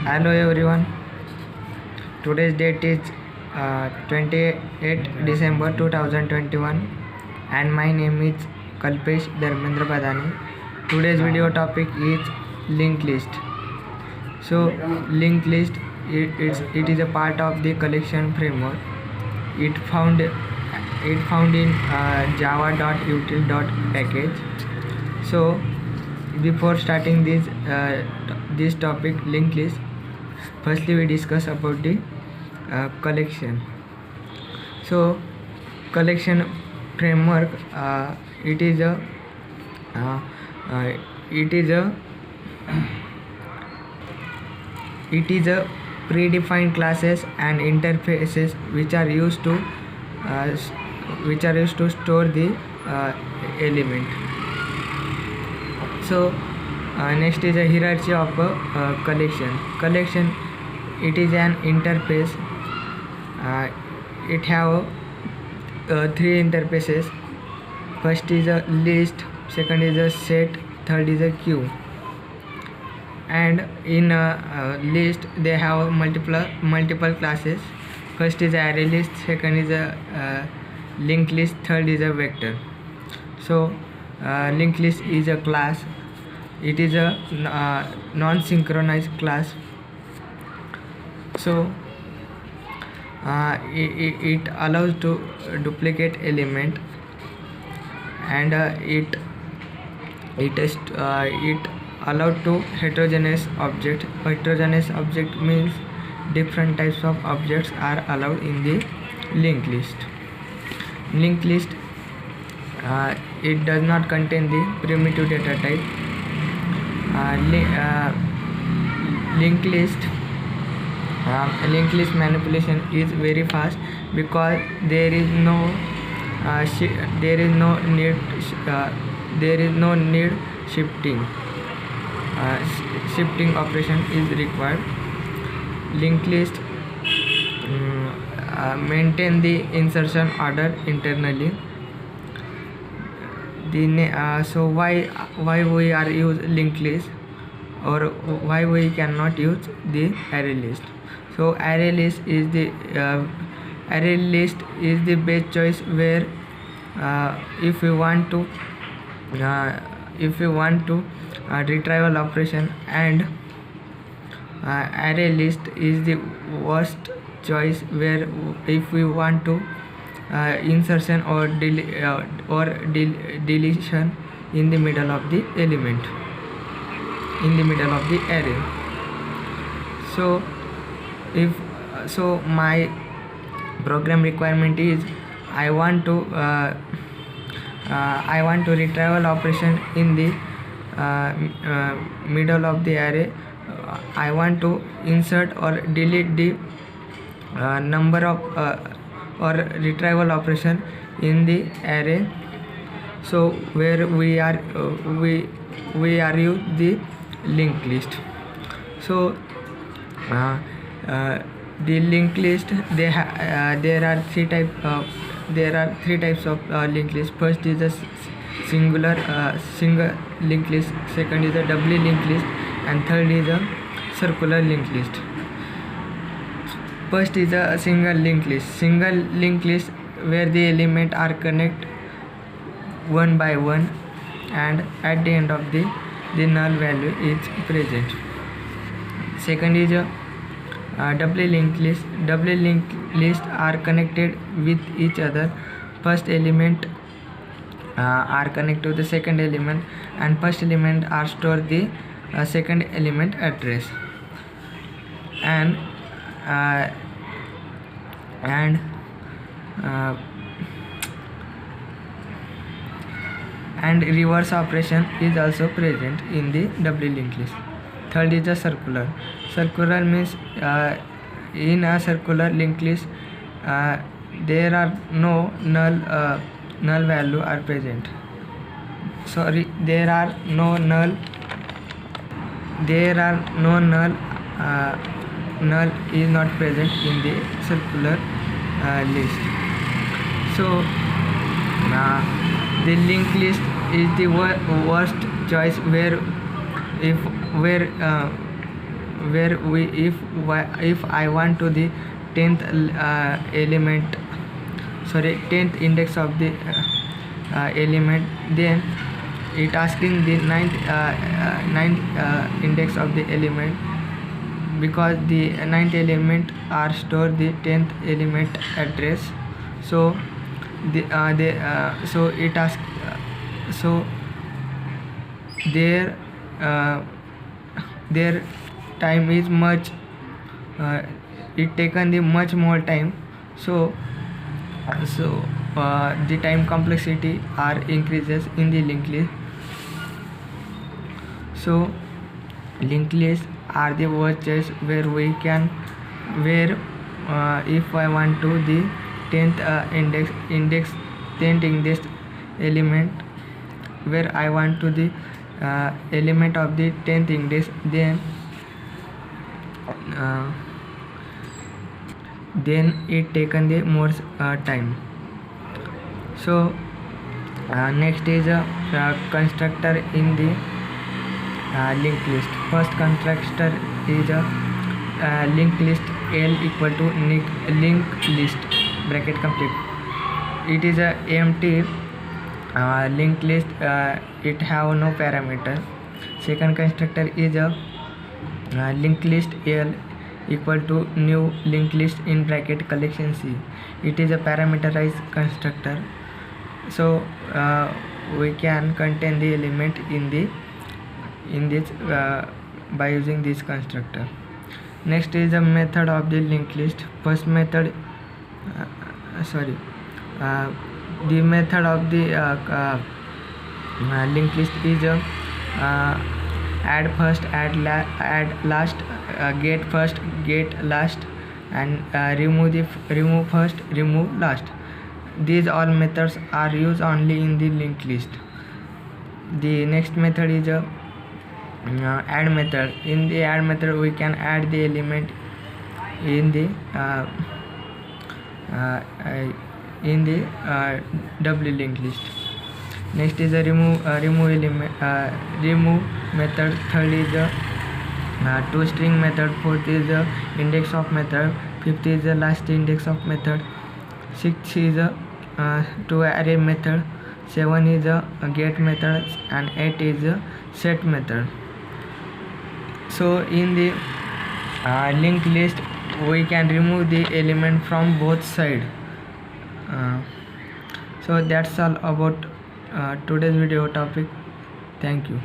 Hello everyone. Today's date is 28 December 2021 and my name is Kalpesh Dharmendra Badani. Today's video topic is linked list. So linked list it is a part of the collection framework. It found in java.util.package. So before starting this topic linked list, firstly we discuss about the collection. So collection framework it is a uh, uh, it is a it is a predefined classes and interfaces uh, which are used to store the element. So next is a hierarchy of a collection. It is an interface. It have three interfaces. First is a list, second is a set, third is a queue. And in a list they have multiple classes. First is array list, second is a linked list, third is a vector. So linked list is a class. It is a non-synchronized class. So it allows to duplicate element, and it allowed to heterogeneous object. Heterogeneous object means different types of objects are allowed in the linked list. Linked list it does not contain the primitive data type. Linked list linked list manipulation is very fast because there is no need shifting. Shifting operation is required. Linked list maintain the insertion order internally. So why we are use linked list, or why we cannot use the array list? So array list is the best choice where if you want to retrieval operation, and array list is the worst choice where if we want to insertion or deletion in the middle of the element, in the middle of the array. So my program requirement is I want to retrieval operation in the middle of the array. I want to insert or delete the number of or retrieval operation in the array. So where we are use the linked list. So the linked list there are three types of linked list. First is a single linked list, second is a doubly linked list, and third is a circular linked list. First is a single linked list where the element are connected one by one, and at the end of the null value is present. Second is a doubly linked list. Doubly linked list are connected with each other. First element are connected to the second element, and first element are store the second element address. And reverse operation is also present in the doubly linked list. Third is a circular. Circular means in a circular linked list there are no null value are present. There are no null null is not present in the circular list. So the linked list is the worst choice where where we if I want to the 10th element, sorry, 10th index of the element, then it asking the ninth index of the element, because the ninth element are store the 10th element address. So so it asks so their their time is much, it taken the much more time. So the time complexity are increases in the linked list. So linked lists are the watches where we can, where if I want to the 10th index 10th index element, where I want to the element of the 10th index, then it taken the more time. So next is a constructor in the linked list. First constructor is a linked list L equal to linked list bracket complete. It is a empty linked list, it have no parameter. Second constructor is a linked list L equal to new linked list in bracket collection C. It is a parameterized constructor. So we can contain the element in this by using this constructor. Next is the method of the linked list. First method, the method of the linked list is add first, add last, get first, get last, and remove first, remove last. These all methods are used only in the linked list. The next method is add method. In the add method we can add the element in the doubly linked list. Next is a remove method. Third is a toString method. Fourth is the index of method. Fifth is the last index of method. Sixth is a toArray method. 7 is a get method, and 8 is a set method. So in the linked list we can remove the element from both sides. So that's all about today's video topic. Thank you.